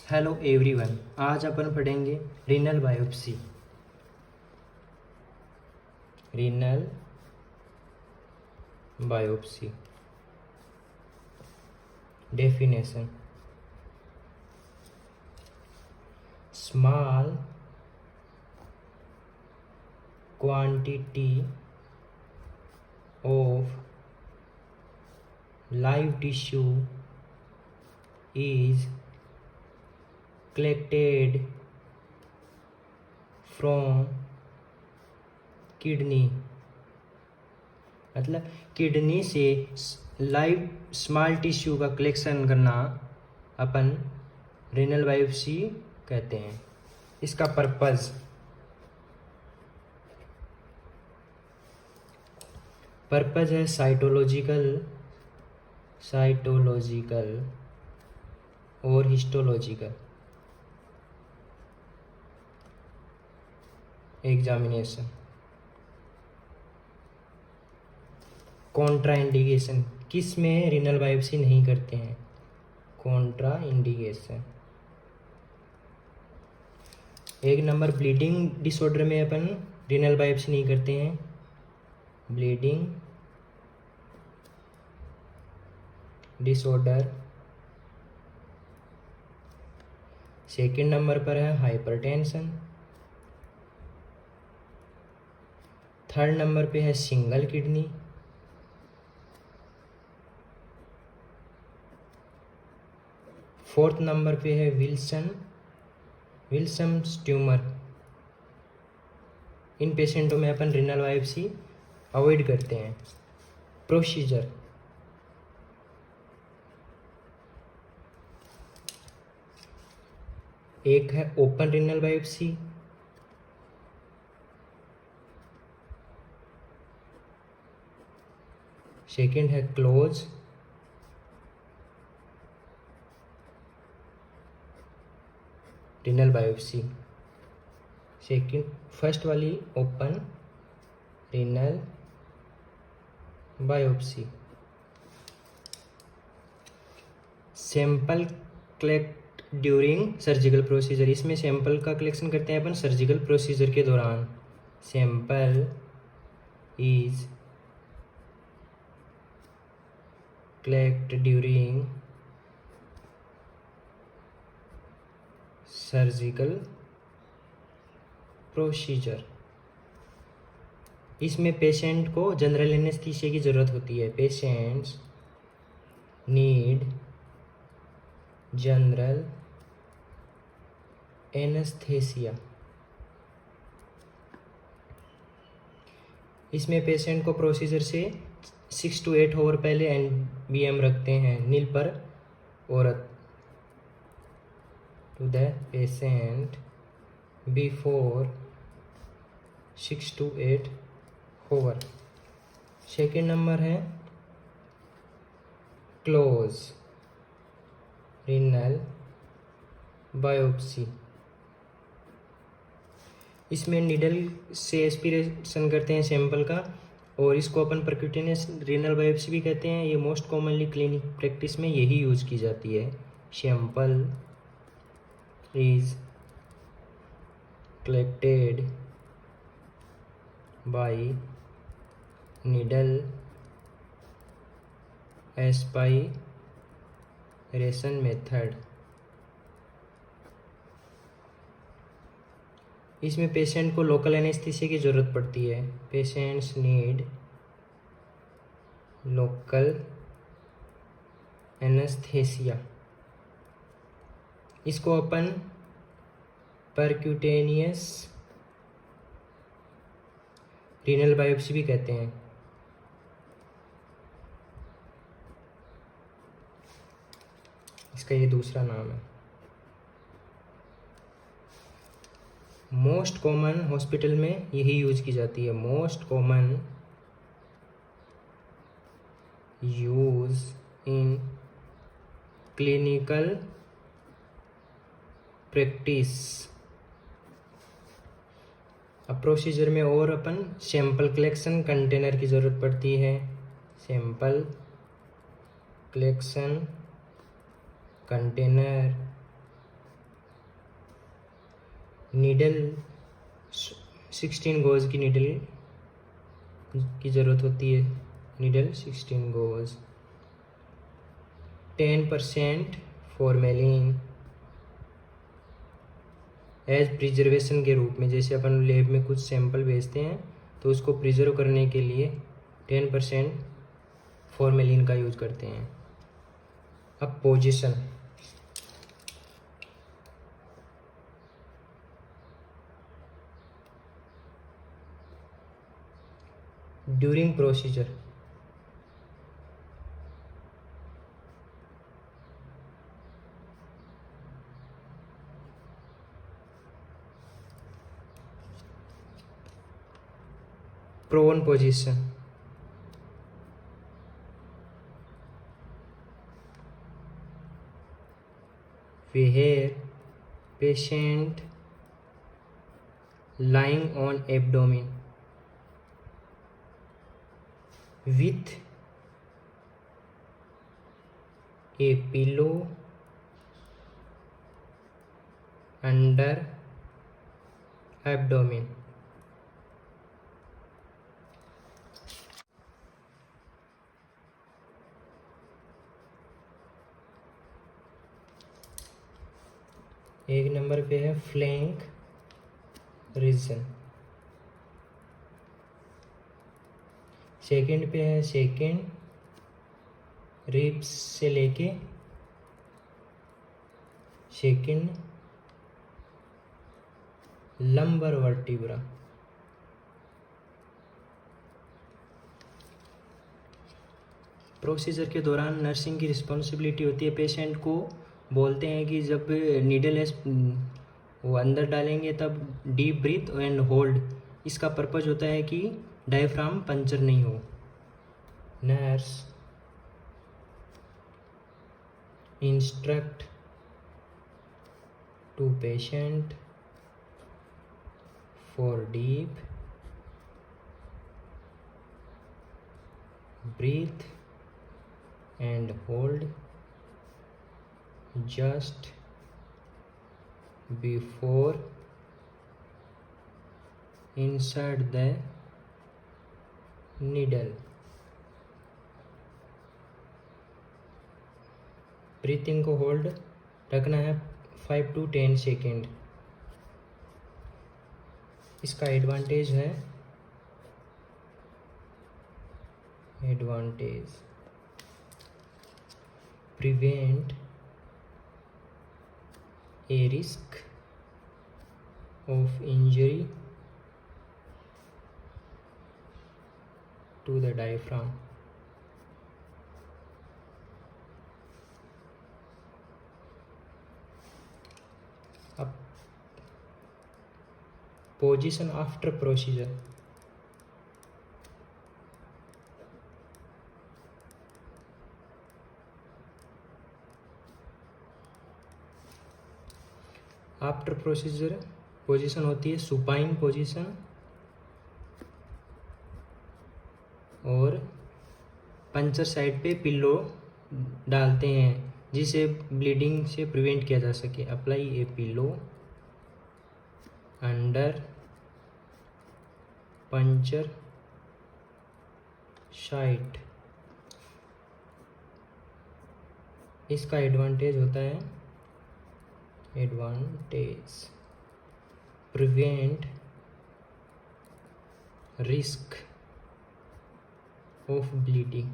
Hello everyone, आज अपन पढ़ेंगे renal biopsy. Renal biopsy definition: small quantity of live tissue is collected from kidney। मतलब kidney से live small tissue का collection करना अपन renal biopsy कहते हैं। इसका पर्पज़ है साइटोलॉजिकल और हिस्टोलॉजिकल एग्जामिनेशन। कॉन्ट्रा इंडिकेशन: किस में रीनल बायोप्सी नहीं करते हैं? Contra indication. एक नंबर, ब्लीडिंग डिसऑर्डर में अपन रीनल बायोप्सी नहीं करते हैं। Bleeding disorder. सेकंड नंबर पर है हाइपरटेंशन। थर्ड नंबर पे है सिंगल किडनी। फोर्थ नंबर पे है विल्सन्स ट्यूमर। इन पेशेंटों में अपन रीनल बायोप्सी अवॉइड करते हैं। प्रोसीजर: एक है ओपन रीनल बायोप्सी, सेकेंड है क्लोज रीनल बायोप्सी। फर्स्ट वाली open renal biopsy. Sample collect during surgical procedure: इसमें सैंपल का कलेक्शन करते हैं अपन सर्जिकल प्रोसीजर के दौरान। Sample is collect during surgical procedure. इसमें पेशेंट को जनरल एनेस्थीसिया की ज़रूरत होती है। Patients need general anaesthesia. इसमें पेशेंट को प्रोसीजर से 6 to 8 आवर पहले NBM रखते हैं। Nil per oral to the patient before 6 to 8 hour. Second number है क्लोज रीनल बायोप्सी। इसमें नीडल से एस्पिरेशन करते हैं सैंपल का, और इसको अपन परक्यूटेनियस रीनल बायोप्सी भी कहते हैं। ये मोस्ट कॉमनली क्लिनिक प्रैक्टिस में यही यूज की जाती है। Sample is collected by needle aspiration method. इसमें पेशेंट को लोकल एनेस्थीसिया की ज़रूरत पड़ती है। Patients need local anaesthesia. इसको अपन परक्यूटेनियस रीनल बायोप्सी भी कहते हैं। इसका ये दूसरा नाम है। मोस्ट कॉमन हॉस्पिटल में यही यूज की जाती है। Most common use in clinical practice. अब प्रोसीजर में और अपन सैंपल कलेक्शन कंटेनर की ज़रूरत पड़ती है। Sample collection container needle 16 gauge की नीडल की ज़रूरत होती है। Needle 16 gauge. 10% formalin as preservation के रूप में, जैसे अपन लैब में कुछ सैंपल भेजते हैं तो उसको प्रिजर्व करने के लिए 10% फॉर्मेलिन का यूज करते हैं। अब position, during procedure, prone position, where patient lying on abdomen with a pillow under abdomen. एक नंबर पे है फ्लैंक रीजन। सेकंड पे है सेकंड रिब्स से लेके सेकंड लंबर वर्टिब्रा। प्रोसीजर के दौरान नर्सिंग की रिस्पॉन्सिबिलिटी होती है, पेशेंट को बोलते हैं कि जब नीडल वो अंदर डालेंगे तब डीप ब्रीथ एंड होल्ड। इसका पर्पज होता है कि डायफ्राम पंचर नहीं हो। Nurse instruct to patient for deep breathe and hold just before insert the needle. Breathing को होल्ड रखना है 5 to 10 सेकेंड। इसका एडवांटेज है prevent a risk of injury to the diaphragm. अब position after procedure, after procedure position होती है supine position और puncture side पे पिल्लो डालते हैं जिसे ब्लीडिंग से प्रिवेंट किया जा सके। अप्लाई ए पिल्लो अंडर पंचर साइट। इसका एडवांटेज होता है प्रिवेंट रिस्क ऑफ ब्लीडिंग।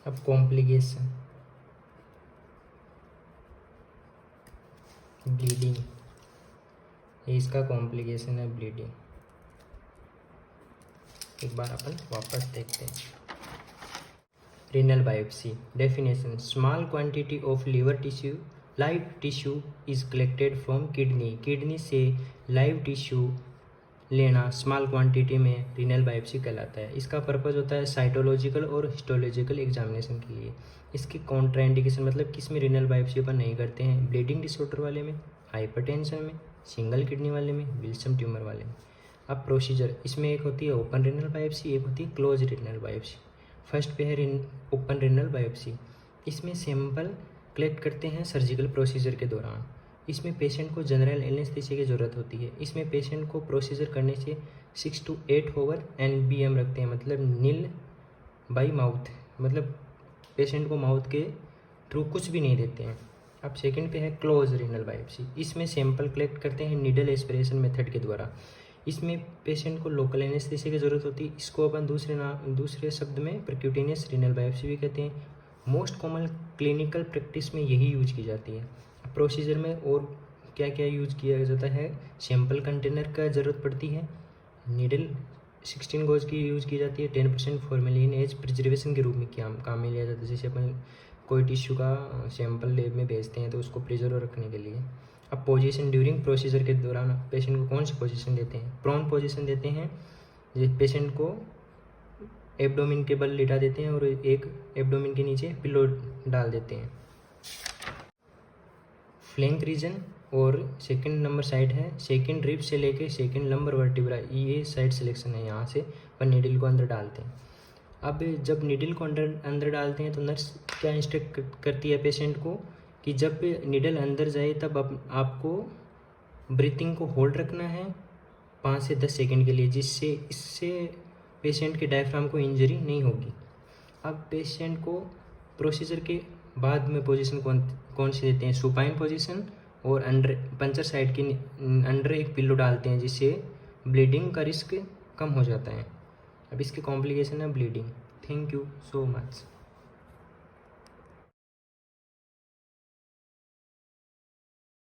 अब कॉम्प्लिकेशन, ब्लीडिंग, ये इसका कॉम्प्लिकेशन है ब्लीडिंग। एक बार अपन वापस देखते हैं। Renal biopsy definition: small quantity of liver tissue, live tissue is collected from kidney. Kidney से live tissue लेना स्मॉल क्वांटिटी में रीनल बायोप्सी कहलाता है। इसका पर्पज़ होता है साइटोलॉजिकल और हिस्टोलॉजिकल एग्जामिनेशन के लिए। इसकी कॉन्ट्राइंडिकेशन मतलब किस में रीनल बायोप्सी अपन नहीं करते हैं? ब्लीडिंग डिसऑर्डर वाले में, हाइपरटेंशन में, सिंगल किडनी वाले में, विल्सन ट्यूमर वाले में। अब प्रोसीजर, इसमें एक होती है ओपन रीनल बायोप्सी, एक होती है क्लोज रीनल बायोप्सी। फर्स्ट पे है ओपन रीनल बायोप्सी। इसमें सैंपल कलेक्ट करते हैं सर्जिकल प्रोसीजर के दौरान। इसमें पेशेंट को जनरल एनेस्थीसिया की ज़रूरत होती है। इसमें पेशेंट को प्रोसीजर करने से 6 to 8 आवर NBM रखते हैं, मतलब नील बाई माउथ, मतलब पेशेंट को माउथ के थ्रू कुछ भी नहीं देते हैं। अब सेकंड पे है क्लोज रीनल बायोप्सी। इसमें सैंपल कलेक्ट करते हैं नीडल एस्पिरेशन मेथड के द्वारा। इसमें पेशेंट को लोकल एनेस्थीसिया की ज़रूरत होती है। इसको अपन दूसरे शब्द में परक्यूटेनियस रीनल बायोप्सी भी कहते हैं। मोस्ट कॉमन क्लिनिकल प्रैक्टिस में यही यूज की जाती है। प्रोसीजर में और क्या क्या यूज किया जाता है, सैंपल कंटेनर का ज़रूरत पड़ती है, नीडल 16 गॉज की यूज़ की जाती है, 10% फॉर्मेलिन एज प्रिजर्वेशन के रूप में काम में लिया जाता है। जैसे अपन कोई टिश्यू का सैंपल लैब में भेजते हैं तो उसको प्रिजर्व रखने के लिए। अब पोजीशन ड्यूरिंग प्रोसीजर के दौरान पेशेंट को कौन सी पोजीशन देते हैं? प्रोन पोजीशन देते हैं। जैसे पेशेंट को एब्डोमिन के बल लिटा देते हैं और एक एब्डोमिन के नीचे पिलो डाल देते हैं। फ्लैंक रीजन और सेकंड नंबर साइड है, सेकंड रिब से लेके सेकंड लंबर वर्टिब्रा, ये साइड सिलेक्शन है। यहाँ से अपन नीडल को अंदर डालते हैं। अब जब नीडल को अंदर डालते हैं तो नर्स क्या इंस्ट्रक्ट करती है पेशेंट को कि जब नीडल अंदर जाए तब आपको ब्रीथिंग को होल्ड रखना है 5 से 10 सेकंड के लिए, जिससे इससे पेशेंट के डायफ्राम को इंजरी नहीं होगी। अब पेशेंट को प्रोसीजर के बाद में पोजीशन कौन सी देते हैं? सुपाइन पोजीशन और अंडर पंचर साइड के अंडर एक पिल्लो डालते हैं, जिससे ब्लीडिंग का रिस्क कम हो जाता है। अब इसके कॉम्प्लिकेशन है bleeding. Thank you so much.